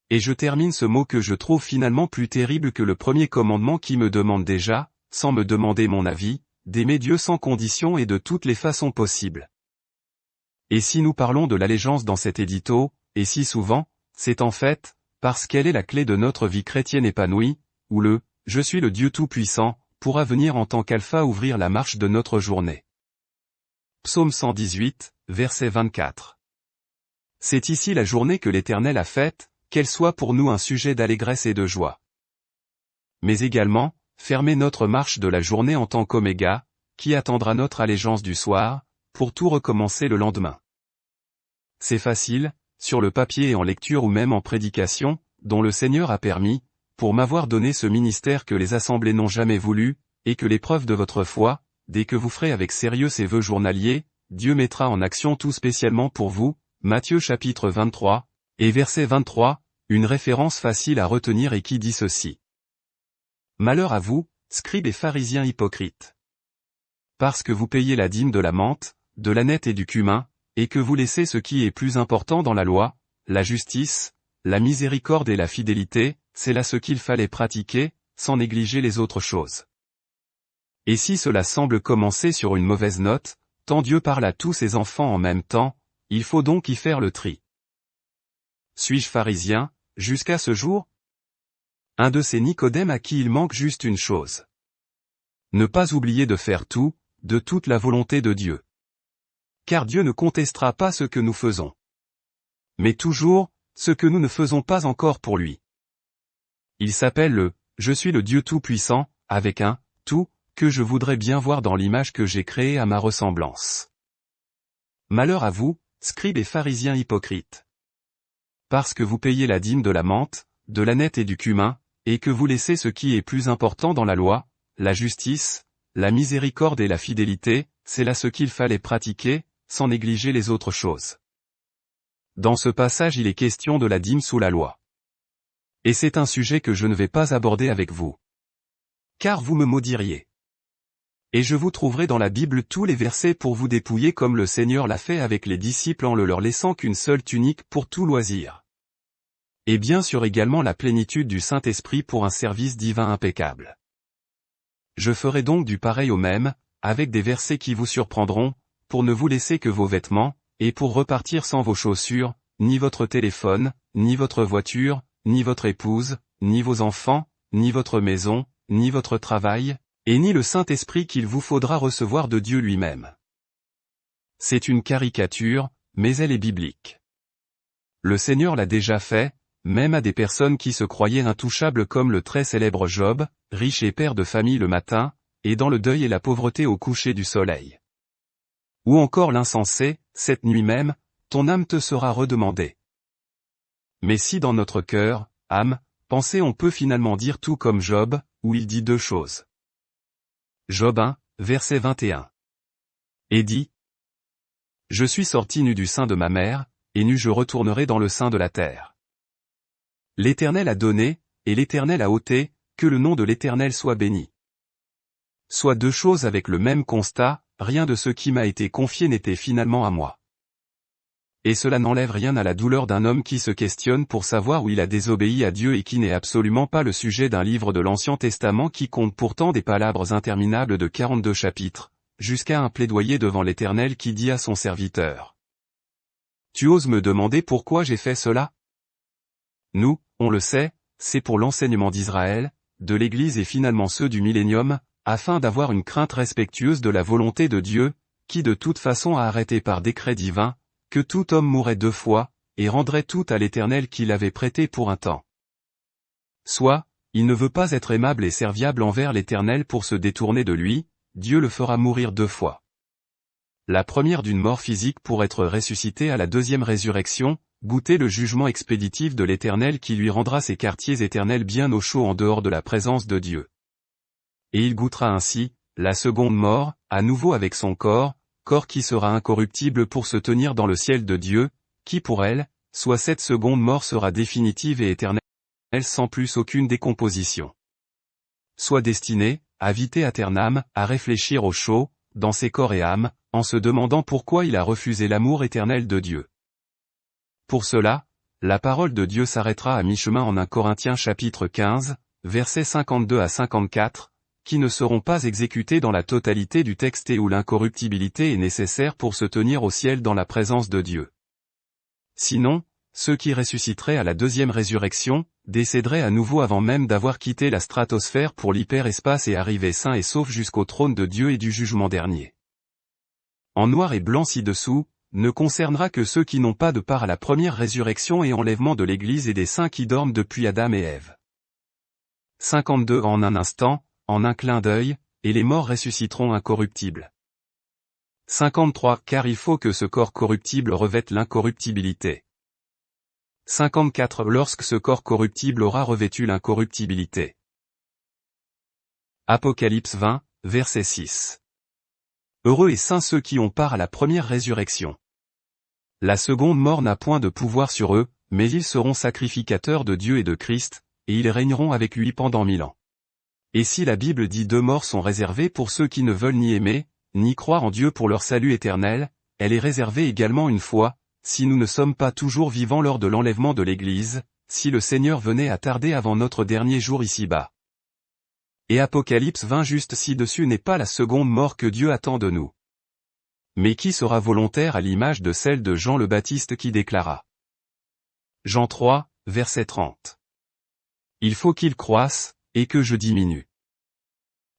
Et je termine ce mot que je trouve finalement plus terrible que le premier commandement qui me demande déjà, sans me demander mon avis, d'aimer Dieu sans condition et de toutes les façons possibles. Et si nous parlons de l'allégeance dans cet édito, et si souvent, c'est en fait, parce qu'elle est la clé de notre vie chrétienne épanouie, où le « Je suis le Dieu Tout-Puissant » pourra venir en tant qu'alpha ouvrir la marche de notre journée. Psaume 118, verset 24. C'est ici la journée que l'Éternel a faite, qu'elle soit pour nous un sujet d'allégresse et de joie. Mais également, fermer notre marche de la journée en tant qu'oméga, qui attendra notre allégeance du soir, pour tout recommencer le lendemain. C'est facile, sur le papier et en lecture ou même en prédication, dont le Seigneur a permis, pour m'avoir donné ce ministère que les assemblées n'ont jamais voulu, et que l'épreuve de votre foi, dès que vous ferez avec sérieux ces vœux journaliers, Dieu mettra en action tout spécialement pour vous, Matthieu chapitre 23, et verset 23, une référence facile à retenir et qui dit ceci. Malheur à vous, scribes et pharisiens hypocrites. Parce que vous payez la dîme de la menthe, de l'ânette et du cumin, et que vous laissez ce qui est plus important dans la loi, la justice, la miséricorde et la fidélité, c'est là ce qu'il fallait pratiquer, sans négliger les autres choses. Et si cela semble commencer sur une mauvaise note, tant Dieu parle à tous ses enfants en même temps, il faut donc y faire le tri. Suis-je pharisien, jusqu'à ce jour? Un de ces Nicodème à qui il manque juste une chose. Ne pas oublier de faire tout, de toute la volonté de Dieu. Car Dieu ne contestera pas ce que nous faisons. Mais toujours, ce que nous ne faisons pas encore pour lui. Il s'appelle le « Je suis le Dieu Tout-Puissant » avec un « tout » que je voudrais bien voir dans l'image que j'ai créée à ma ressemblance. Malheur à vous, scribes et pharisiens hypocrites. Parce que vous payez la dîme de la menthe, de l'ânette et du cumin, et que vous laissez ce qui est plus important dans la loi, la justice, la miséricorde et la fidélité, c'est là ce qu'il fallait pratiquer, sans négliger les autres choses. Dans ce passage il est question de la dîme sous la loi. Et c'est un sujet que je ne vais pas aborder avec vous. Car vous me maudiriez. Et je vous trouverai dans la Bible tous les versets pour vous dépouiller comme le Seigneur l'a fait avec les disciples en ne leur laissant qu'une seule tunique pour tout loisir. Et bien sûr également la plénitude du Saint-Esprit pour un service divin impeccable. Je ferai donc du pareil au même, avec des versets qui vous surprendront, pour ne vous laisser que vos vêtements, et pour repartir sans vos chaussures, ni votre téléphone, ni votre voiture, ni votre épouse, ni vos enfants, ni votre maison, ni votre travail, et ni le Saint-Esprit qu'il vous faudra recevoir de Dieu lui-même. C'est une caricature, mais elle est biblique. Le Seigneur l'a déjà fait, même à des personnes qui se croyaient intouchables comme le très célèbre Job, riche et père de famille le matin, et dans le deuil et la pauvreté au coucher du soleil. Ou encore l'insensé, cette nuit même, ton âme te sera redemandée. Mais si dans notre cœur, âme, pensée on peut finalement dire tout comme Job, où il dit deux choses. Job 1, verset 21. Et dit : Je suis sorti nu du sein de ma mère, et nu je retournerai dans le sein de la terre. L'Éternel a donné, et l'Éternel a ôté, que le nom de l'Éternel soit béni. Soit deux choses avec le même constat, rien de ce qui m'a été confié n'était finalement à moi. Et cela n'enlève rien à la douleur d'un homme qui se questionne pour savoir où il a désobéi à Dieu et qui n'est absolument pas le sujet d'un livre de l'Ancien Testament qui compte pourtant des palabres interminables de 42 chapitres, jusqu'à un plaidoyer devant l'Éternel qui dit à son serviteur : Tu oses me demander pourquoi j'ai fait cela? Nous, on le sait, c'est pour l'enseignement d'Israël, de l'Église et finalement ceux du millénium, afin d'avoir une crainte respectueuse de la volonté de Dieu, qui de toute façon a arrêté par décret divin, que tout homme mourrait 2 fois, et rendrait tout à l'Éternel qui l'avait prêté pour un temps. Soit, il ne veut pas être aimable et serviable envers l'Éternel pour se détourner de lui, Dieu le fera mourir 2 fois. La première d'une mort physique pour être ressuscité à la deuxième résurrection, goûter le jugement expéditif de l'Éternel qui lui rendra ses quartiers éternels bien au chaud en dehors de la présence de Dieu. Et il goûtera ainsi, la seconde mort, à nouveau avec son corps qui sera incorruptible pour se tenir dans le ciel de Dieu, qui pour elle, soit cette seconde mort sera définitive et éternelle, sans plus aucune décomposition. Soit destinée, à viter aeternam, à réfléchir au chaud, dans ses corps et âmes, en se demandant pourquoi il a refusé l'amour éternel de Dieu. Pour cela, la parole de Dieu s'arrêtera à mi-chemin en 1 Corinthiens chapitre 15, versets 52 à 54, qui ne seront pas exécutés dans la totalité du texte et où l'incorruptibilité est nécessaire pour se tenir au ciel dans la présence de Dieu. Sinon, ceux qui ressusciteraient à la deuxième résurrection, décéderaient à nouveau avant même d'avoir quitté la stratosphère pour l'hyperespace et arriver sains et saufs jusqu'au trône de Dieu et du jugement dernier. En noir et blanc ci-dessous, ne concernera que ceux qui n'ont pas de part à la première résurrection et enlèvement de l'Église et des saints qui dorment depuis Adam et Ève. 52 En un instant, en un clin d'œil, et les morts ressusciteront incorruptibles. 53 Car il faut que ce corps corruptible revête l'incorruptibilité. 54 Lorsque ce corps corruptible aura revêtu l'incorruptibilité. Apocalypse 20, verset 6. Heureux et saints ceux qui ont part à la première résurrection. La seconde mort n'a point de pouvoir sur eux, mais ils seront sacrificateurs de Dieu et de Christ, et ils régneront avec lui pendant 1000 ans. Et si la Bible dit 2 morts sont réservées pour ceux qui ne veulent ni aimer, ni croire en Dieu pour leur salut éternel, elle est réservée également une fois, si nous ne sommes pas toujours vivants lors de l'enlèvement de l'Église, si le Seigneur venait à tarder avant notre dernier jour ici-bas. Et Apocalypse 20 juste ci-dessus n'est pas la seconde mort que Dieu attend de nous. Mais qui sera volontaire à l'image de celle de Jean le Baptiste qui déclara. Jean 3, verset 30. Il faut qu'il croisse, et que je diminue.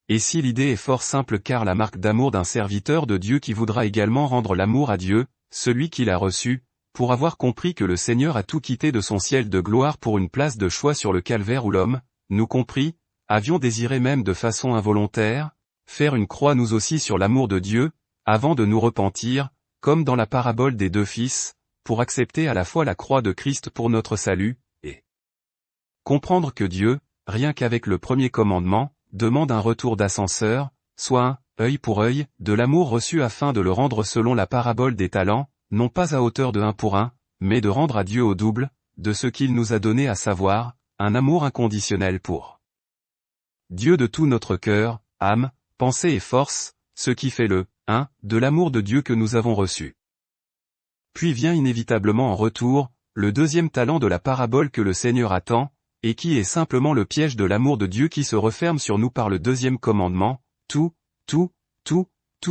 Et si l'idée est fort simple car la marque d'amour d'un serviteur de Dieu qui voudra également rendre l'amour à Dieu, celui qui l'a reçu, pour avoir compris que le Seigneur a tout quitté de son ciel de gloire pour une place de choix sur le calvaire où l'homme, nous compris, avions désiré même de façon involontaire, faire une croix nous aussi sur l'amour de Dieu, avant de nous repentir, comme dans la parabole des 2 fils, pour accepter à la fois la croix de Christ pour notre salut, et comprendre que Dieu, rien qu'avec le premier commandement, demande un retour d'ascenseur, soit un œil pour œil, de l'amour reçu afin de le rendre selon la parabole des talents, non pas à hauteur de 1 pour 1, mais de rendre à Dieu au double, de ce qu'il nous a donné à savoir, un amour inconditionnel pour Dieu de tout notre cœur, âme, pensée et force, ce qui fait le de l'amour de Dieu que nous avons reçu. Puis vient inévitablement en retour, le deuxième talent de la parabole que le Seigneur attend, et qui est simplement le piège de l'amour de Dieu qui se referme sur nous par le deuxième commandement, tout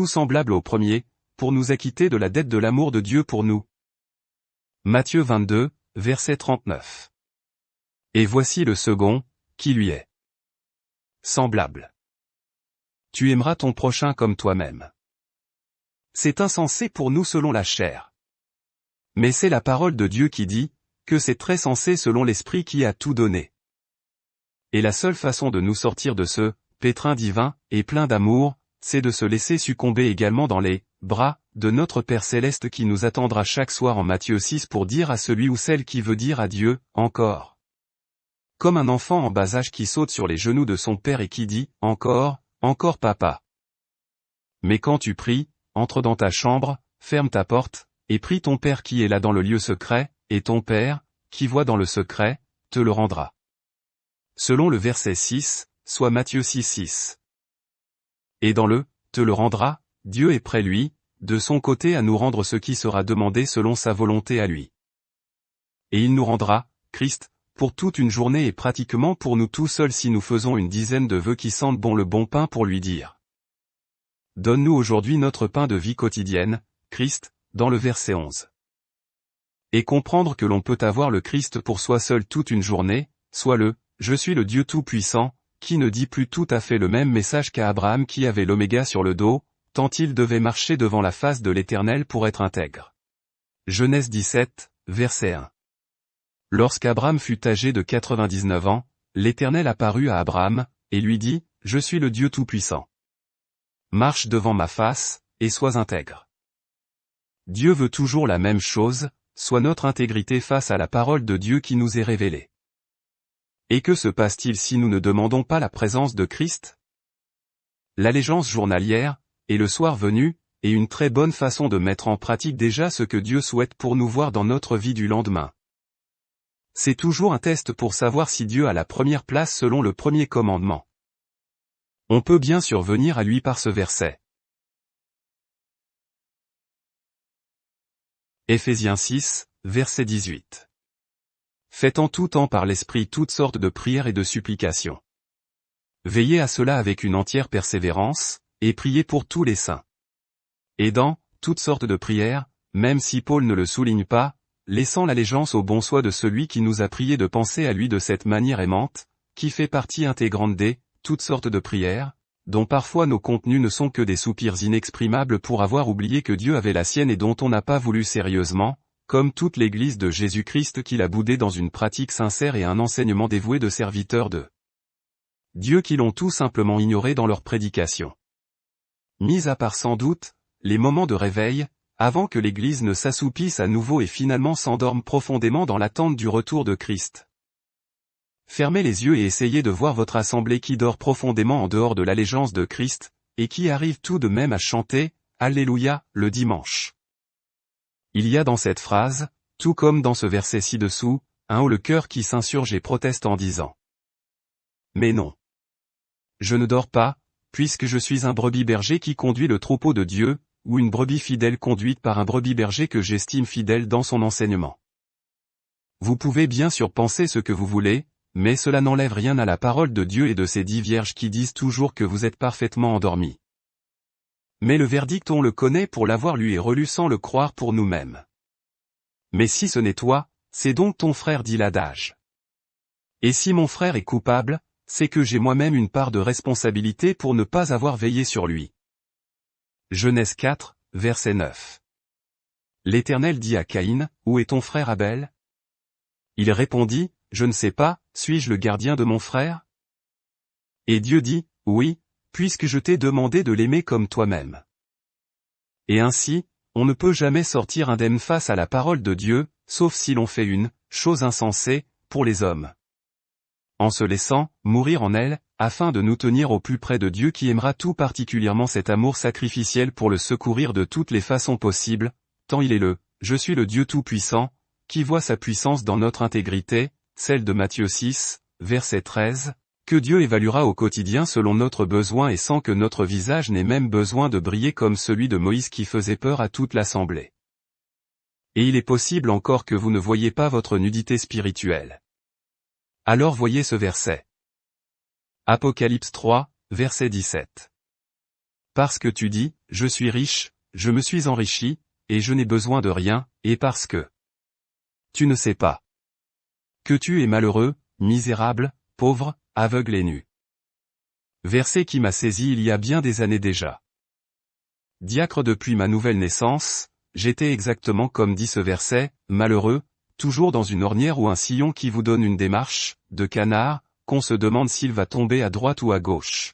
semblable au premier, pour nous acquitter de la dette de l'amour de Dieu pour nous. Matthieu 22, verset 39. Et voici le second, qui lui est semblable. Tu aimeras ton prochain comme toi-même. C'est insensé pour nous selon la chair. Mais c'est la parole de Dieu qui dit, que c'est très sensé selon l'Esprit qui a tout donné. Et la seule façon de nous sortir de ce pétrin divin, et plein d'amour, c'est de se laisser succomber également dans les bras de notre Père Céleste qui nous attendra chaque soir en Matthieu 6 pour dire à celui ou celle qui veut dire à Dieu, encore. Comme un enfant en bas âge qui saute sur les genoux de son père et qui dit, encore papa. Mais quand tu pries, entre dans ta chambre, ferme ta porte, et prie ton Père qui est là dans le lieu secret, et ton Père, qui voit dans le secret, te le rendra. Selon le verset 6, soit Matthieu 6. Et dans le « te le rendra », Dieu est près lui, de son côté à nous rendre ce qui sera demandé selon sa volonté à lui. Et il nous rendra, Christ, pour toute une journée et pratiquement pour nous tout seuls si nous faisons une dizaine de vœux qui sentent bon le bon pain pour lui dire. Donne-nous aujourd'hui notre pain de vie quotidienne, Christ, dans le verset 11. Et comprendre que l'on peut avoir le Christ pour soi seul toute une journée, soit le « Je suis le Dieu Tout-Puissant », qui ne dit plus tout à fait le même message qu'à Abraham qui avait l'oméga sur le dos, tant il devait marcher devant la face de l'Éternel pour être intègre. Genèse 17, verset 1. Lorsqu'Abraham fut âgé de 99 ans, l'Éternel apparut à Abraham, et lui dit, « Je suis le Dieu Tout-Puissant. Marche devant ma face, et sois intègre. » Dieu veut toujours la même chose, soit notre intégrité face à la parole de Dieu qui nous est révélée. Et que se passe-t-il si nous ne demandons pas la présence de Christ? L'allégeance journalière, et le soir venu, est une très bonne façon de mettre en pratique déjà ce que Dieu souhaite pour nous voir dans notre vie du lendemain. C'est toujours un test pour savoir si Dieu a la première place selon le premier commandement. On peut bien survenir à lui par ce verset. Éphésiens 6, verset 18. Faites en tout temps par l'Esprit toutes sortes de prières et de supplications. Veillez à cela avec une entière persévérance, et priez pour tous les saints. Et dans toutes sortes de prières, même si Paul ne le souligne pas, laissant l'allégeance au bon soi de celui qui nous a prié de penser à lui de cette manière aimante, qui fait partie intégrante des toutes sortes de prières, dont parfois nos contenus ne sont que des soupirs inexprimables pour avoir oublié que Dieu avait la sienne et dont on n'a pas voulu sérieusement, comme toute l'Église de Jésus-Christ qu'il a boudé dans une pratique sincère et un enseignement dévoué de serviteurs de Dieu qui l'ont tout simplement ignoré dans leur prédication. Mis à part sans doute, les moments de réveil, avant que l'Église ne s'assoupisse à nouveau et finalement s'endorme profondément dans l'attente du retour de Christ. Fermez les yeux et essayez de voir votre assemblée qui dort profondément en dehors de l'allégeance de Christ, et qui arrive tout de même à chanter « Alléluia » le dimanche. Il y a dans cette phrase, tout comme dans ce verset ci-dessous, un haut le cœur qui s'insurge et proteste en disant « Mais non. Je ne dors pas, puisque je suis un brebis berger qui conduit le troupeau de Dieu, ou une brebis fidèle conduite par un brebis berger que j'estime fidèle dans son enseignement. » Vous pouvez bien sûr penser ce que vous voulez, mais cela n'enlève rien à la parole de Dieu et de ses 10 vierges qui disent toujours que vous êtes parfaitement endormis. Mais le verdict on le connaît pour l'avoir lu et relu sans le croire pour nous-mêmes. Mais si ce n'est toi, c'est donc ton frère, dit l'adage. Et si mon frère est coupable, c'est que j'ai moi-même une part de responsabilité pour ne pas avoir veillé sur lui. Genèse 4, verset 9. L'Éternel dit à Caïn, « Où est ton frère Abel ?» Il répondit, « Je ne sais pas, suis-je le gardien de mon frère ?» Et Dieu dit, « Oui, puisque je t'ai demandé de l'aimer comme toi-même. » Et ainsi, on ne peut jamais sortir indemne face à la parole de Dieu, sauf si l'on fait une chose insensée, pour les hommes. En se laissant mourir en elle, afin de nous tenir au plus près de Dieu qui aimera tout particulièrement cet amour sacrificiel pour le secourir de toutes les façons possibles, tant il est le « Je suis le Dieu Tout-Puissant », qui voit sa puissance dans notre intégrité, celle de Matthieu 6, verset 13, que Dieu évaluera au quotidien selon notre besoin et sans que notre visage n'ait même besoin de briller comme celui de Moïse qui faisait peur à toute l'assemblée. Et il est possible encore que vous ne voyiez pas votre nudité spirituelle. Alors voyez ce verset. Apocalypse 3, verset 17. Parce que tu dis, je suis riche, je me suis enrichi, et je n'ai besoin de rien, et parce que tu ne sais pas que tu es malheureux, misérable, pauvre, aveugle et nu. Verset qui m'a saisi il y a bien des années déjà. Diacre depuis ma nouvelle naissance, j'étais exactement comme dit ce verset, malheureux, toujours dans une ornière ou un sillon qui vous donne une démarche, de canard, qu'on se demande s'il va tomber à droite ou à gauche.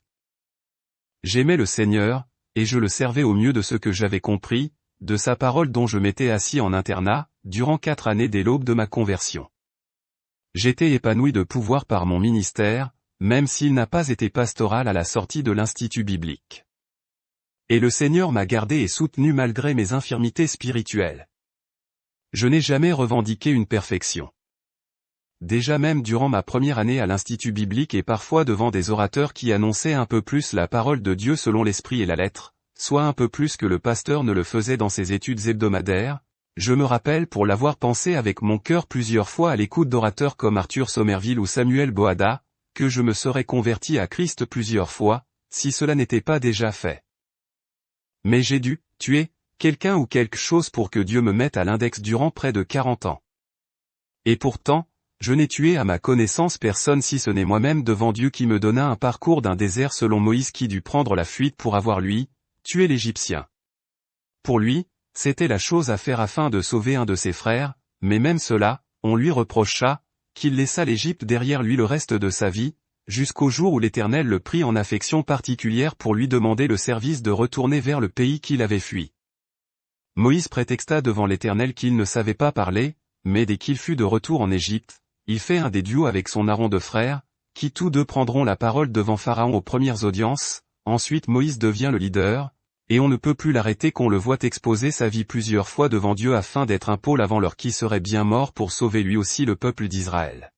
J'aimais le Seigneur, et je le servais au mieux de ce que j'avais compris, de sa parole dont je m'étais assis en internat, durant 4 années dès l'aube de ma conversion. J'étais épanoui de pouvoir par mon ministère, même s'il n'a pas été pastoral à la sortie de l'Institut biblique. Et le Seigneur m'a gardé et soutenu malgré mes infirmités spirituelles. Je n'ai jamais revendiqué une perfection. Déjà même durant ma première année à l'Institut biblique et parfois devant des orateurs qui annonçaient un peu plus la parole de Dieu selon l'esprit et la lettre, soit un peu plus que le pasteur ne le faisait dans ses études hebdomadaires, je me rappelle pour l'avoir pensé avec mon cœur plusieurs fois à l'écoute d'orateurs comme Arthur Somerville ou Samuel Boada, que je me serais converti à Christ plusieurs fois, si cela n'était pas déjà fait. Mais j'ai dû tuer quelqu'un ou quelque chose pour que Dieu me mette à l'index durant près de 40 ans. Et pourtant, je n'ai tué à ma connaissance personne si ce n'est moi-même devant Dieu qui me donna un parcours d'un désert selon Moïse qui dut prendre la fuite pour avoir tué l'Égyptien. Pour lui, c'était la chose à faire afin de sauver un de ses frères, mais même cela, on lui reprocha, qu'il laissa l'Égypte derrière lui le reste de sa vie, jusqu'au jour où l'Éternel le prit en affection particulière pour lui demander le service de retourner vers le pays qu'il avait fui. Moïse prétexta devant l'Éternel qu'il ne savait pas parler, mais dès qu'il fut de retour en Égypte, il fait un des duos avec son Aaron de frères, qui tous deux prendront la parole devant Pharaon aux premières audiences, ensuite Moïse devient le leader, et on ne peut plus l'arrêter qu'on le voit exposer sa vie plusieurs fois devant Dieu afin d'être un pôle avant l'heure qui serait bien mort pour sauver lui aussi le peuple d'Israël.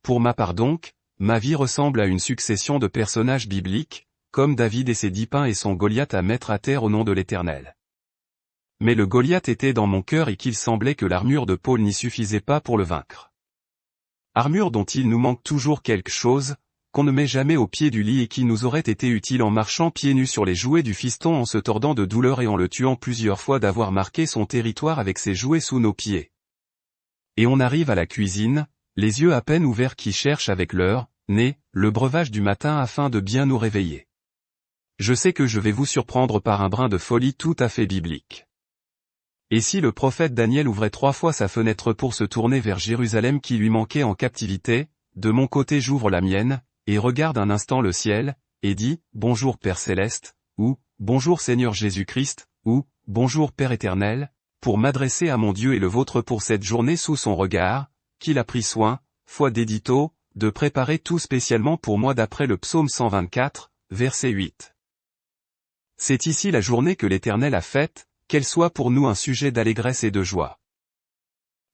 Pour ma part donc, ma vie ressemble à une succession de personnages bibliques, comme David et ses 10 pains et son Goliath à mettre à terre au nom de l'Éternel. Mais le Goliath était dans mon cœur et qu'il semblait que l'armure de Paul n'y suffisait pas pour le vaincre. armure dont il nous manque toujours quelque chose, qu'on ne met jamais au pied du lit et qui nous aurait été utile en marchant pieds nus sur les jouets du fiston en se tordant de douleur et en le tuant plusieurs fois d'avoir marqué son territoire avec ses jouets sous nos pieds. Et on arrive à la cuisine, les yeux à peine ouverts qui cherchent avec leur nez le breuvage du matin afin de bien nous réveiller. Je sais que je vais vous surprendre par un brin de folie tout à fait biblique. Et si le prophète Daniel ouvrait 3 fois sa fenêtre pour se tourner vers Jérusalem qui lui manquait en captivité, de mon côté j'ouvre la mienne, et regarde un instant le ciel, et dit, « Bonjour Père Céleste », ou « Bonjour Seigneur Jésus-Christ », ou « Bonjour Père Éternel », pour m'adresser à mon Dieu et le vôtre pour cette journée sous son regard, qu'il a pris soin, foi d'édito, de préparer tout spécialement pour moi d'après le psaume 124, verset 8. C'est ici la journée que l'Éternel a faite, qu'elle soit pour nous un sujet d'allégresse et de joie.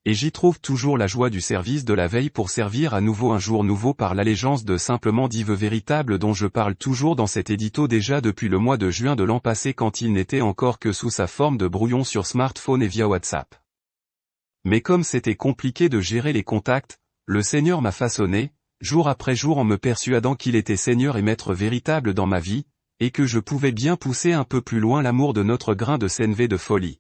Et j'y trouve toujours la joie du service de la veille pour servir à nouveau un jour nouveau par l'allégeance de simplement Dieu véritable dont je parle toujours dans cet édito déjà depuis le mois de juin de l'an passé quand il n'était encore que sous sa forme de brouillon sur smartphone et via WhatsApp. Mais comme c'était compliqué de gérer les contacts, le Seigneur m'a façonné, jour après jour en me persuadant qu'il était Seigneur et Maître véritable dans ma vie, et que je pouvais bien pousser un peu plus loin l'amour de notre grain de CNV de folie.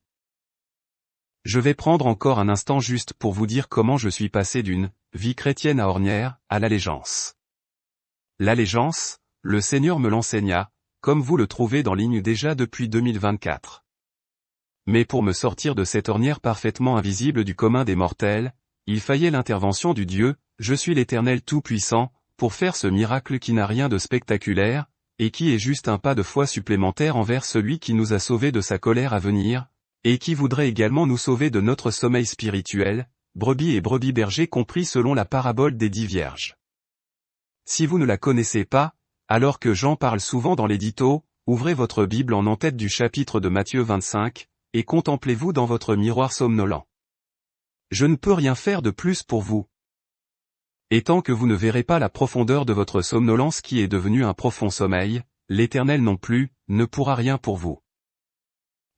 Je vais prendre encore un instant juste pour vous dire comment je suis passé d'une vie chrétienne à ornière, à l'allégeance. L'allégeance, le Seigneur me l'enseigna, comme vous le trouvez dans ligne déjà depuis 2024. Mais pour me sortir de cette ornière parfaitement invisible du commun des mortels, il fallait l'intervention du Dieu, je suis l'Éternel Tout-Puissant, pour faire ce miracle qui n'a rien de spectaculaire, et qui est juste un pas de foi supplémentaire envers celui qui nous a sauvés de sa colère à venir, et qui voudrait également nous sauver de notre sommeil spirituel, brebis et brebis bergers compris selon la parabole des 10 vierges. Si vous ne la connaissez pas, alors que j'en parle souvent dans l'édito, ouvrez votre Bible en en-tête du chapitre de Matthieu 25, et contemplez-vous dans votre miroir somnolent. Je ne peux rien faire de plus pour vous. Et tant que vous ne verrez pas la profondeur de votre somnolence qui est devenue un profond sommeil, l'Éternel non plus, ne pourra rien pour vous.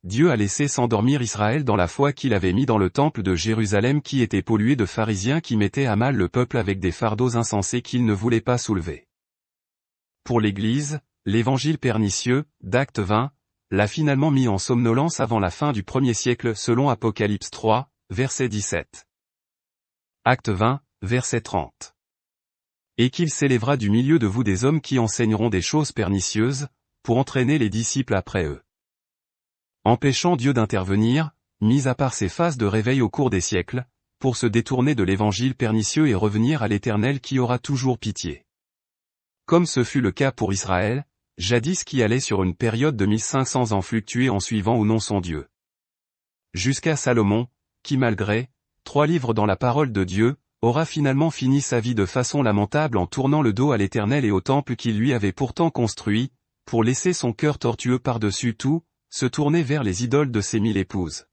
Dieu a laissé s'endormir Israël dans la foi qu'il avait mis dans le temple de Jérusalem qui était pollué de pharisiens qui mettaient à mal le peuple avec des fardeaux insensés qu'ils ne voulaient pas soulever. Pour l'Église, l'évangile pernicieux, d'Acte 20, l'a finalement mis en somnolence avant la fin du 1er siècle selon Apocalypse 3, verset 17. Acte 20, verset 30. Et qu'il s'élèvera du milieu de vous des hommes qui enseigneront des choses pernicieuses, pour entraîner les disciples après eux. Empêchant Dieu d'intervenir, mis à part ces phases de réveil au cours des siècles, pour se détourner de l'évangile pernicieux et revenir à l'Éternel qui aura toujours pitié. Comme ce fut le cas pour Israël, jadis qui allait sur une période de 1500 ans fluctuer en suivant ou non son Dieu. Jusqu'à Salomon, qui malgré 3 livres dans la parole de Dieu, aura finalement fini sa vie de façon lamentable en tournant le dos à l'Éternel et au temple qu'il lui avait pourtant construit, pour laisser son cœur tortueux par-dessus tout, se tourner vers les idoles de ses 1000 épouses.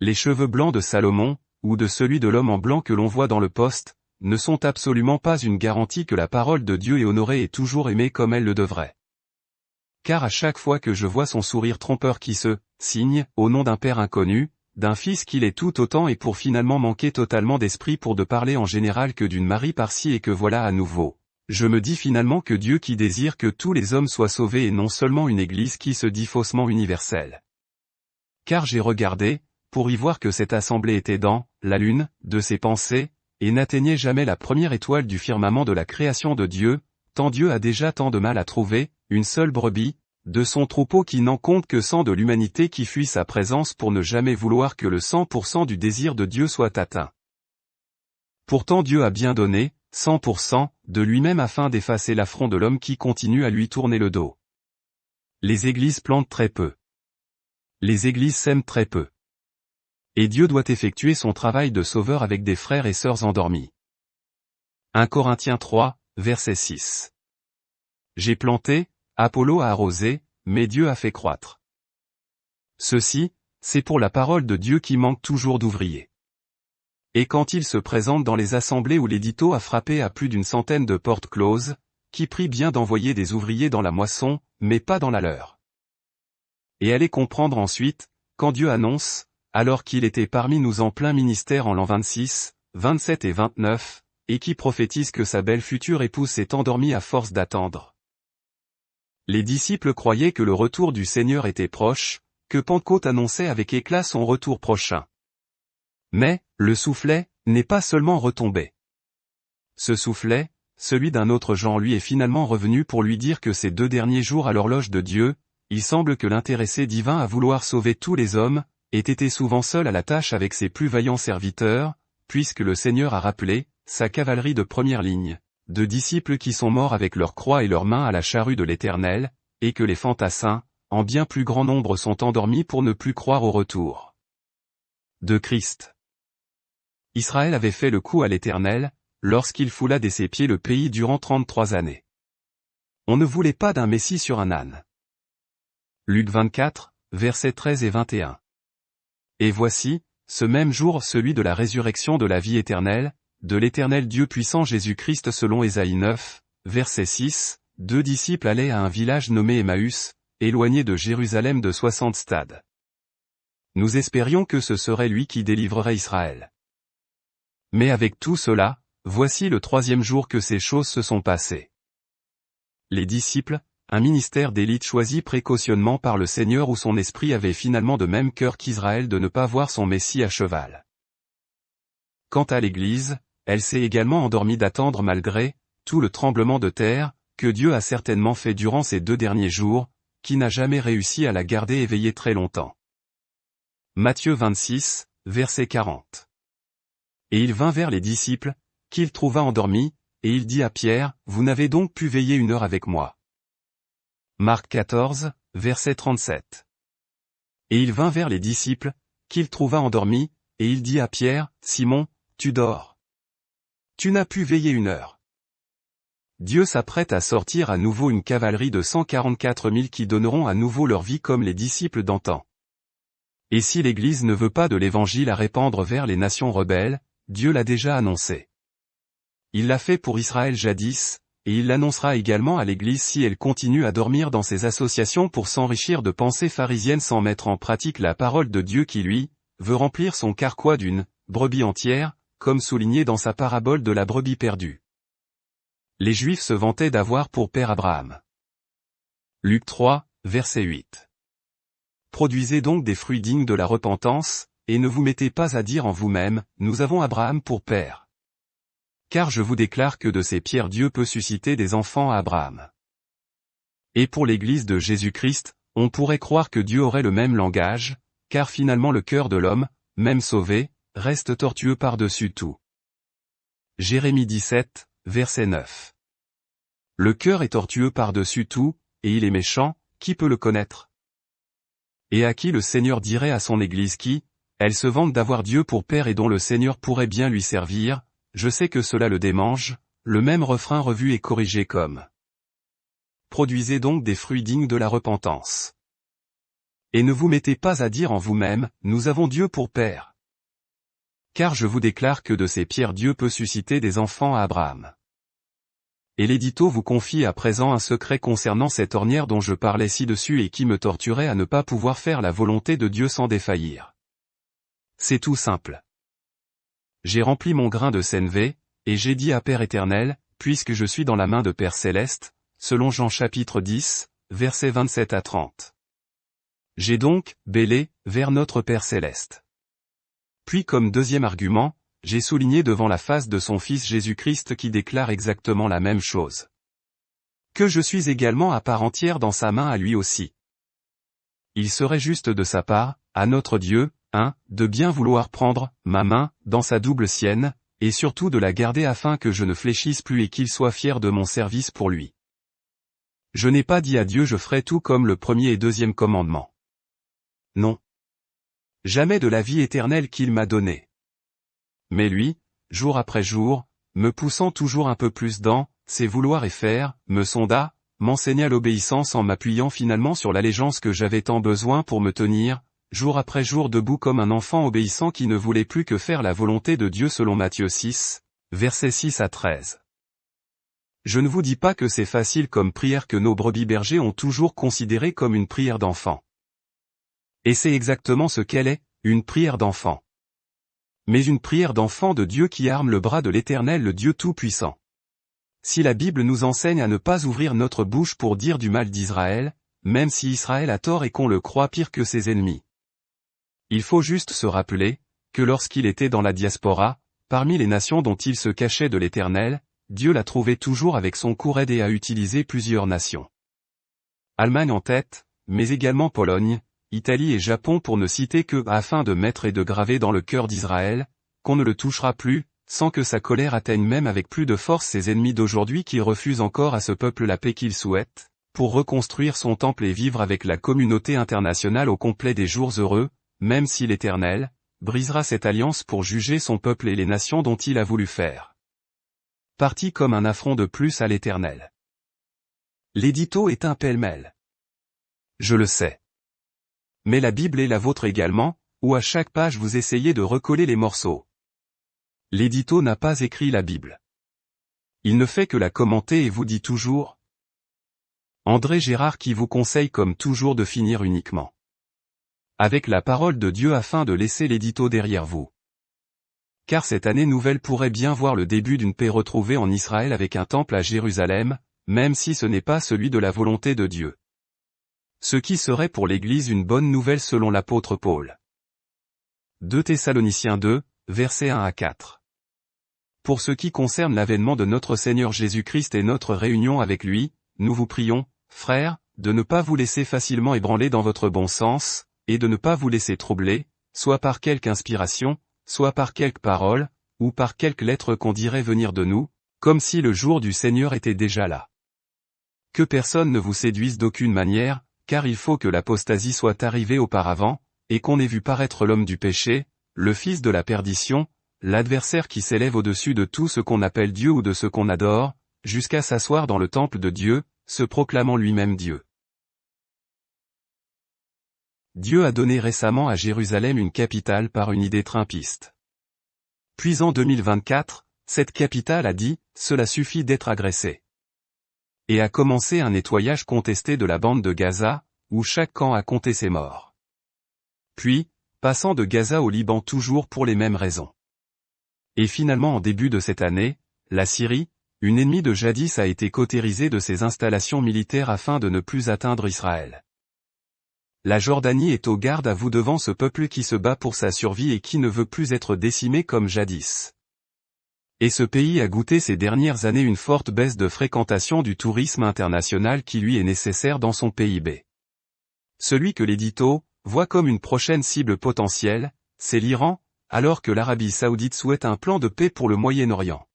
Les cheveux blancs de Salomon, ou de celui de l'homme en blanc que l'on voit dans le poste, ne sont absolument pas une garantie que la parole de Dieu est honorée et toujours aimée comme elle le devrait. Car à chaque fois que je vois son sourire trompeur qui se signe, au nom d'un père inconnu, d'un fils qu'il est tout autant et pour finalement manquer totalement d'esprit pour de parler en général que d'une Marie par-ci et que voilà à nouveau. Je me dis finalement que Dieu qui désire que tous les hommes soient sauvés et non seulement une Église qui se dit faussement universelle. Car j'ai regardé, pour y voir que cette assemblée était dans la lune de ses pensées, et n'atteignait jamais la première étoile du firmament de la création de Dieu, tant Dieu a déjà tant de mal à trouver, une seule brebis, de son troupeau qui n'en compte que 100 de l'humanité qui fuit sa présence pour ne jamais vouloir que le 100% du désir de Dieu soit atteint. Pourtant Dieu a bien donné, 100%, de lui-même afin d'effacer l'affront de l'homme qui continue à lui tourner le dos. Les églises plantent très peu. Les églises sèment très peu. Et Dieu doit effectuer son travail de sauveur avec des frères et sœurs endormis. 1 Corinthiens 3, verset 6. J'ai planté, Apollo a arrosé, mais Dieu a fait croître. Ceci, c'est pour la parole de Dieu qui manque toujours d'ouvriers. Et quand il se présente dans les assemblées où l'édito a frappé à plus d'une centaine de portes closes, qui prie bien d'envoyer des ouvriers dans la moisson, mais pas dans la leur. Et allez comprendre ensuite, quand Dieu annonce, alors qu'il était parmi nous en plein ministère en l'an 26, 27 et 29, et qui prophétise que sa belle future épouse s'est endormie à force d'attendre. Les disciples croyaient que le retour du Seigneur était proche, que Pentecôte annonçait avec éclat son retour prochain. Mais, le soufflet, n'est pas seulement retombé. Ce soufflet, celui d'un autre genre lui est finalement revenu pour lui dire que ces 2 derniers jours à l'horloge de Dieu, il semble que l'intéressé divin à vouloir sauver tous les hommes, ait été souvent seul à la tâche avec ses plus vaillants serviteurs, puisque le Seigneur a rappelé, sa cavalerie de première ligne, de disciples qui sont morts avec leurs croix et leurs mains à la charrue de l'Éternel, et que les fantassins, en bien plus grand nombre sont endormis pour ne plus croire au retour de Christ. Israël avait fait le coup à l'Éternel, lorsqu'il foula de ses pieds le pays durant 33 années. On ne voulait pas d'un Messie sur un âne. Luc 24, versets 13 et 21. Et voici, ce même jour celui de la résurrection de la vie éternelle, de l'Éternel Dieu puissant Jésus-Christ selon Ésaïe 9, verset 6, 2 disciples allaient à un village nommé Emmaüs, éloigné de Jérusalem de 60 stades. Nous espérions que ce serait lui qui délivrerait Israël. Mais avec tout cela, voici le 3e jour que ces choses se sont passées. Les disciples, un ministère d'élite choisi précautionnement par le Seigneur où son esprit avait finalement de même cœur qu'Israël de ne pas voir son Messie à cheval. Quant à l'Église, elle s'est également endormie d'attendre malgré tout le tremblement de terre, que Dieu a certainement fait durant ces 2 derniers jours, qui n'a jamais réussi à la garder éveillée très longtemps. Matthieu 26, verset 40. Et il vint vers les disciples, qu'il trouva endormis, et il dit à Pierre, « Vous n'avez donc pu veiller 1 heure avec moi. » Marc 14, verset 37. Et il vint vers les disciples, qu'il trouva endormis, et il dit à Pierre, « Simon, tu dors. Tu n'as pu veiller 1 heure. » Dieu s'apprête à sortir à nouveau une cavalerie de 144 000 qui donneront à nouveau leur vie comme les disciples d'antan. Et si l'Église ne veut pas de l'Évangile à répandre vers les nations rebelles, Dieu l'a déjà annoncé. Il l'a fait pour Israël jadis, et il l'annoncera également à l'Église si elle continue à dormir dans ses associations pour s'enrichir de pensées pharisiennes sans mettre en pratique la parole de Dieu qui lui, veut remplir son carquois d'une brebis entière, comme souligné dans sa parabole de la brebis perdue. Les Juifs se vantaient d'avoir pour père Abraham. Luc 3, verset 8. Produisez donc des fruits dignes de la repentance, et ne vous mettez pas à dire en vous-même, nous avons Abraham pour père. Car je vous déclare que de ces pierres Dieu peut susciter des enfants à Abraham. Et pour l'Église de Jésus-Christ, on pourrait croire que Dieu aurait le même langage, car finalement le cœur de l'homme, même sauvé, reste tortueux par-dessus tout. Jérémie 17, verset 9. Le cœur est tortueux par-dessus tout, et il est méchant, qui peut le connaître? Et à qui le Seigneur dirait à son Église qui, elle se vante d'avoir Dieu pour père et dont le Seigneur pourrait bien lui servir, je sais que cela le démange, le même refrain revu et corrigé comme. Produisez donc des fruits dignes de la repentance. Et ne vous mettez pas à dire en vous-même, nous avons Dieu pour père. Car je vous déclare que de ces pierres Dieu peut susciter des enfants à Abraham. Et l'édito vous confie à présent un secret concernant cette ornière dont je parlais ci-dessus et qui me torturait à ne pas pouvoir faire la volonté de Dieu sans défaillir. C'est tout simple. J'ai rempli mon grain de sénévé, et j'ai dit à Père éternel, puisque je suis dans la main de Père céleste, selon Jean chapitre 10, versets 27 à 30. J'ai donc, bêlé, vers notre Père céleste. Puis comme deuxième argument, j'ai souligné devant la face de son Fils Jésus-Christ qui déclare exactement la même chose. Que je suis également à part entière dans sa main à lui aussi. Il serait juste de sa part, à notre Dieu, de bien vouloir prendre, ma main, dans sa double sienne, et surtout de la garder afin que je ne fléchisse plus et qu'il soit fier de mon service pour lui. Je n'ai pas dit à Dieu je ferai tout comme le premier et deuxième commandement. Non. Jamais de la vie éternelle qu'il m'a donnée. Mais lui, jour après jour, me poussant toujours un peu plus dans ses vouloir et faire, me sonda, m'enseigna l'obéissance en m'appuyant finalement sur l'allégeance que j'avais tant besoin pour me tenir, jour après jour debout comme un enfant obéissant qui ne voulait plus que faire la volonté de Dieu selon Matthieu 6, versets 6 à 13. Je ne vous dis pas que c'est facile comme prière que nos brebis bergers ont toujours considéré comme une prière d'enfant. Et c'est exactement ce qu'elle est, une prière d'enfant. mais une prière d'enfant de Dieu qui arme le bras de l'Éternel le Dieu Tout-Puissant. Si la Bible nous enseigne à ne pas ouvrir notre bouche pour dire du mal d'Israël, même si Israël a tort et qu'on le croit pire que ses ennemis. Il faut juste se rappeler, que lorsqu'il était dans la diaspora, parmi les nations dont il se cachait de l'Éternel, Dieu l'a trouvé toujours avec son courroux et a utilisé plusieurs nations. Allemagne en tête, mais également Pologne, Italie et Japon pour ne citer que afin de mettre et de graver dans le cœur d'Israël, qu'on ne le touchera plus, sans que sa colère atteigne même avec plus de force ses ennemis d'aujourd'hui qui refusent encore à ce peuple la paix qu'il souhaite, pour reconstruire son temple et vivre avec la communauté internationale au complet des jours heureux, même si l'Éternel brisera cette alliance pour juger son peuple et les nations dont il a voulu faire partie comme un affront de plus à l'Éternel. L'édito est un pêle-mêle. Je le sais. Mais la Bible est la vôtre également, où à chaque page vous essayez de recoller les morceaux. L'édito n'a pas écrit la Bible. Il ne fait que la commenter et vous dit toujours. André Gérard qui vous conseille comme toujours de finir uniquement avec la parole de Dieu afin de laisser l'édito derrière vous. Car cette année nouvelle pourrait bien voir le début d'une paix retrouvée en Israël avec un temple à Jérusalem, même si ce n'est pas celui de la volonté de Dieu. Ce qui serait pour l'Église une bonne nouvelle selon l'apôtre Paul. 2 Thessaloniciens 2, versets 1 à 4. Pour ce qui concerne l'avènement de notre Seigneur Jésus-Christ et notre réunion avec lui, nous vous prions, frères, de ne pas vous laisser facilement ébranler dans votre bon sens, et de ne pas vous laisser troubler, soit par quelque inspiration, soit par quelque parole, ou par quelque lettre qu'on dirait venir de nous, comme si le jour du Seigneur était déjà là. Que personne ne vous séduise d'aucune manière, car il faut que l'apostasie soit arrivée auparavant, et qu'on ait vu paraître l'homme du péché, le fils de la perdition, l'adversaire qui s'élève au-dessus de tout ce qu'on appelle Dieu ou de ce qu'on adore, jusqu'à s'asseoir dans le temple de Dieu, se proclamant lui-même Dieu. Dieu a donné récemment à Jérusalem une capitale par une idée trimpiste. Puis en 2024, cette capitale a dit, cela suffit d'être agressé. Et a commencé un nettoyage contesté de la bande de Gaza, où chaque camp a compté ses morts. Puis, passant de Gaza au Liban toujours pour les mêmes raisons. Et finalement en début de cette année, la Syrie, une ennemie de jadis a été cautérisée de ses installations militaires afin de ne plus atteindre Israël. La Jordanie est au garde à vous devant ce peuple qui se bat pour sa survie et qui ne veut plus être décimé comme jadis. Et ce pays a goûté ces dernières années une forte baisse de fréquentation du tourisme international qui lui est nécessaire dans son PIB. Celui que l'édito voit comme une prochaine cible potentielle, c'est l'Iran, alors que l'Arabie Saoudite souhaite un plan de paix pour le Moyen-Orient.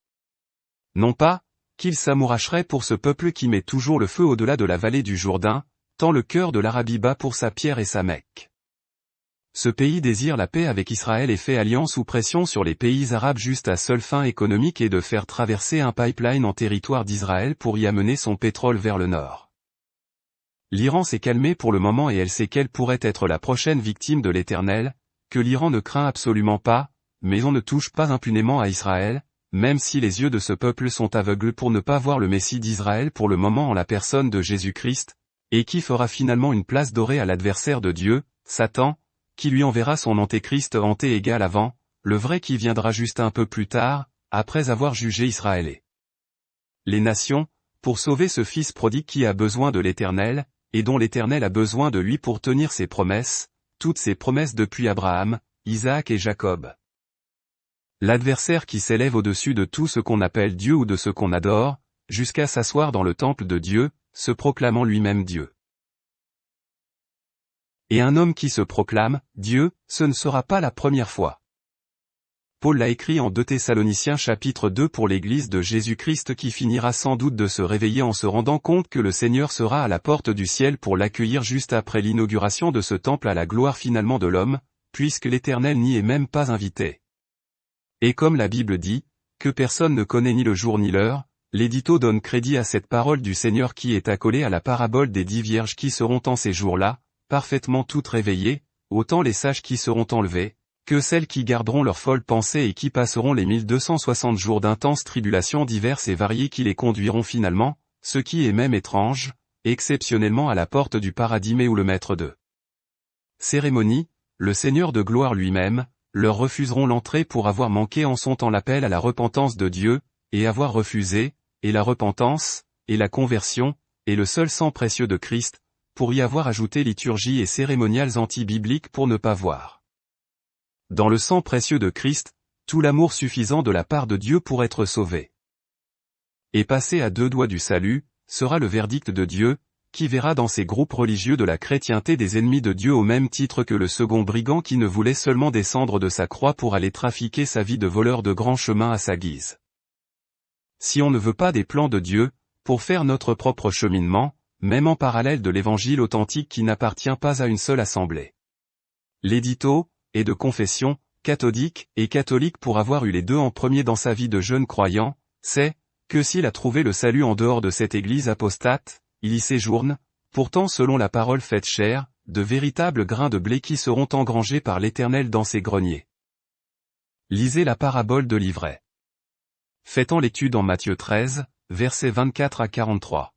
Non pas qu'il s'amouracherait pour ce peuple qui met toujours le feu au-delà de la vallée du Jourdain, tant le cœur de l'Arabie bat pour sa pierre et sa Mecque. Ce pays désire la paix avec Israël et fait alliance ou pression sur les pays arabes juste à seule fin économique et de faire traverser un pipeline en territoire d'Israël pour y amener son pétrole vers le nord. L'Iran s'est calmé pour le moment et elle sait qu'elle pourrait être la prochaine victime de l'Éternel, que l'Iran ne craint absolument pas, mais on ne touche pas impunément à Israël, même si les yeux de ce peuple sont aveugles pour ne pas voir le Messie d'Israël pour le moment en la personne de Jésus-Christ, et qui fera finalement une place dorée à l'adversaire de Dieu, Satan, qui lui enverra son antéchrist hanté égal avant, le vrai qui viendra juste un peu plus tard, après avoir jugé Israël. Les nations, pour sauver ce fils prodigue qui a besoin de l'Éternel, et dont l'Éternel a besoin de lui pour tenir ses promesses, toutes ses promesses depuis Abraham, Isaac et Jacob. L'adversaire qui s'élève au-dessus de tout ce qu'on appelle Dieu ou de ce qu'on adore, jusqu'à s'asseoir dans le temple de Dieu, se proclamant lui-même Dieu. Et un homme qui se proclame Dieu, ce ne sera pas la première fois. Paul l'a écrit en 2 Thessaloniciens chapitre 2 pour l'Église de Jésus-Christ qui finira sans doute de se réveiller en se rendant compte que le Seigneur sera à la porte du ciel pour l'accueillir juste après l'inauguration de ce temple à la gloire finalement de l'homme, puisque l'Éternel n'y est même pas invité. Et comme la Bible dit, que personne ne connaît ni le jour ni l'heure, l'édito donne crédit à cette parole du Seigneur qui est accolée à la parabole des 10 vierges qui seront en ces jours-là, parfaitement toutes réveillées, autant les sages qui seront enlevés, que celles qui garderont leurs folles pensées et qui passeront les 1260 jours d'intenses tribulations diverses et variées qui les conduiront finalement, ce qui est même étrange, exceptionnellement à la porte du paradis mais où le maître de cérémonie, le Seigneur de gloire lui-même, leur refuseront l'entrée pour avoir manqué en son temps l'appel à la repentance de Dieu, et avoir refusé, et la repentance, et la conversion, et le seul sang précieux de Christ, pour y avoir ajouté liturgie et cérémoniales anti-bibliques pour ne pas voir. Dans le sang précieux de Christ, tout l'amour suffisant de la part de Dieu pour être sauvé. Et passer à 2 doigts du salut, sera le verdict de Dieu, qui verra dans ces groupes religieux de la chrétienté des ennemis de Dieu au même titre que le second brigand qui ne voulait seulement descendre de sa croix pour aller trafiquer sa vie de voleur de grands chemins à sa guise. Si on ne veut pas des plans de Dieu, pour faire notre propre cheminement, même en parallèle de l'évangile authentique qui n'appartient pas à une seule assemblée. L'édito, est de confession, cathodique et catholique pour avoir eu les deux en premier dans sa vie de jeune croyant, c'est, que s'il a trouvé le salut en dehors de cette église apostate, il y séjourne, pourtant selon la parole faite chair, de véritables grains de blé qui seront engrangés par l'Éternel dans ses greniers. Lisez la parabole de l'ivraie. Faites-en l'étude en Matthieu 13, versets 24 à 43.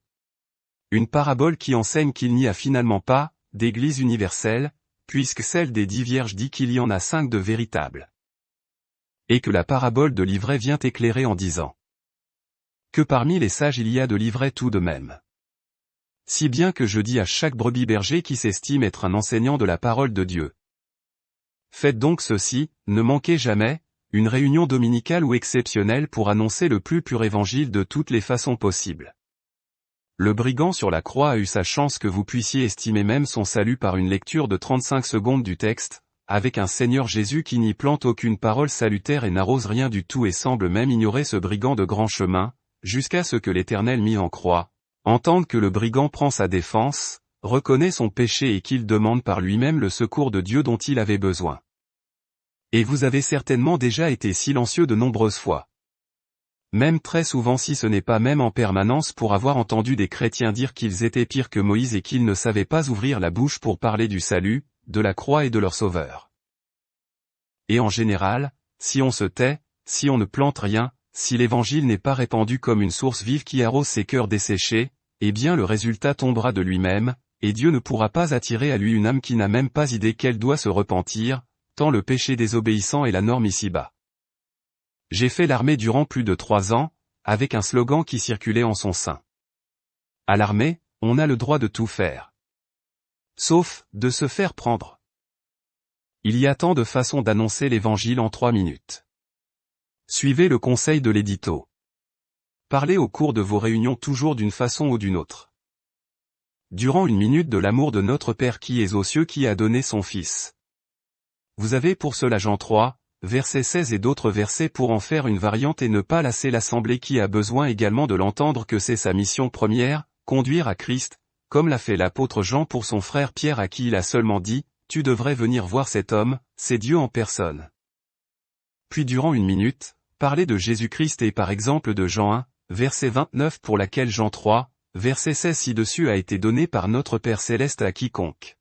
Une parabole qui enseigne qu'il n'y a finalement pas d'église universelle, puisque celle des 10 vierges dit qu'il y en a 5 de véritables. Et que la parabole de l'ivraie vient éclairer en disant que parmi les sages il y a de l'ivraie tout de même. Si bien que je dis à chaque brebis berger qui s'estime être un enseignant de la parole de Dieu. Faites donc ceci, ne manquez jamais, une réunion dominicale ou exceptionnelle pour annoncer le plus pur évangile de toutes les façons possibles. Le brigand sur la croix a eu sa chance que vous puissiez estimer même son salut par une lecture de 35 secondes du texte, avec un Seigneur Jésus qui n'y plante aucune parole salutaire et n'arrose rien du tout et semble même ignorer ce brigand de grand chemin, jusqu'à ce que l'Éternel mis en croix, entende que le brigand prend sa défense, reconnaît son péché et qu'il demande par lui-même le secours de Dieu dont il avait besoin. Et vous avez certainement déjà été silencieux de nombreuses fois. Même très souvent si ce n'est pas même en permanence pour avoir entendu des chrétiens dire qu'ils étaient pires que Moïse et qu'ils ne savaient pas ouvrir la bouche pour parler du salut, de la croix et de leur Sauveur. Et en général, si on se tait, si on ne plante rien, si l'évangile n'est pas répandu comme une source vive qui arrose ces cœurs desséchés, eh bien le résultat tombera de lui-même, et Dieu ne pourra pas attirer à lui une âme qui n'a même pas idée qu'elle doit se repentir, tant le péché désobéissant est la norme ici-bas. J'ai fait l'armée durant plus de 3 ans, avec un slogan qui circulait en son sein. À l'armée, on a le droit de tout faire. Sauf, de se faire prendre. Il y a tant de façons d'annoncer l'évangile en 3 minutes. Suivez le conseil de l'édito. Parlez au cours de vos réunions toujours d'une façon ou d'une autre. Durant 1 minute de l'amour de notre Père qui est aux cieux qui a donné son Fils. Vous avez pour cela Jean 3, verset 16 et d'autres versets pour en faire une variante et ne pas lasser l'assemblée qui a besoin également de l'entendre que c'est sa mission première, conduire à Christ, comme l'a fait l'apôtre Jean pour son frère Pierre à qui il a seulement dit, tu devrais venir voir cet homme, c'est Dieu en personne. Puis durant 1 minute, parlez de Jésus-Christ et par exemple de Jean 1, verset 29 pour laquelle Jean 3, verset 16 ci-dessus a été donné par notre Père Céleste à quiconque.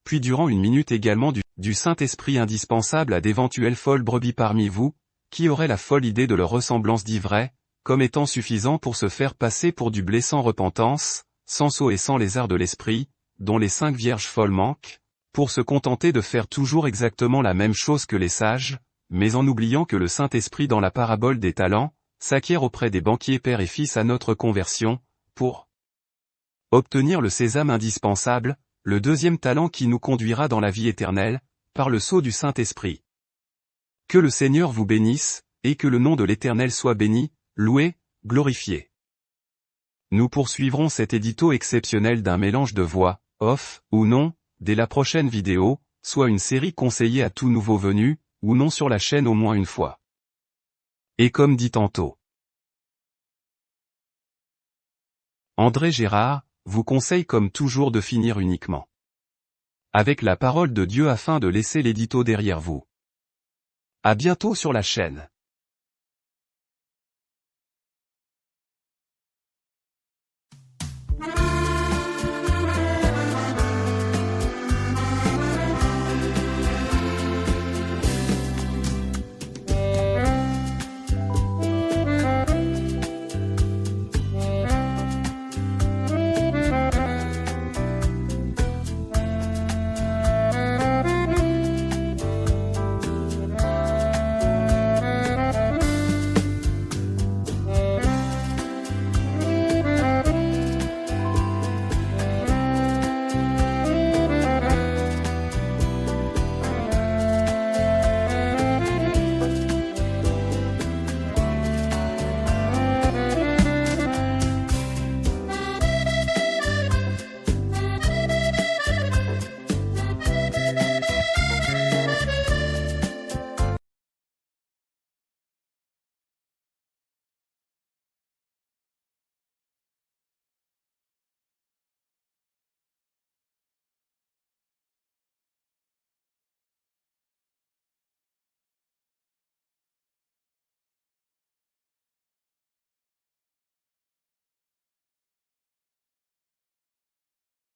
Puis durant 1 minute également du Saint-Esprit indispensable à d'éventuelles folles brebis parmi vous, qui auraient la folle idée de leur ressemblance d'ivraie, comme étant suffisant pour se faire passer pour du blé sans repentance, sans sceau et sans les arts de l'esprit, dont les 5 vierges folles manquent, pour se contenter de faire toujours exactement la même chose que les sages, mais en oubliant que le Saint-Esprit dans la parabole des talents, s'acquiert auprès des banquiers père et fils à notre conversion, pour obtenir le sésame indispensable, le 2e talent qui nous conduira dans la vie éternelle, par le sceau du Saint-Esprit. Que le Seigneur vous bénisse, et que le nom de l'Éternel soit béni, loué, glorifié. Nous poursuivrons cet édito exceptionnel d'un mélange de voix, off, ou non, dès la prochaine vidéo, soit une série conseillée à tout nouveau venu, ou non sur la chaîne au moins une fois. Et comme dit tantôt André Gérard, vous conseille comme toujours de finir uniquement avec la parole de Dieu afin de laisser l'édito derrière vous. À bientôt sur la chaîne.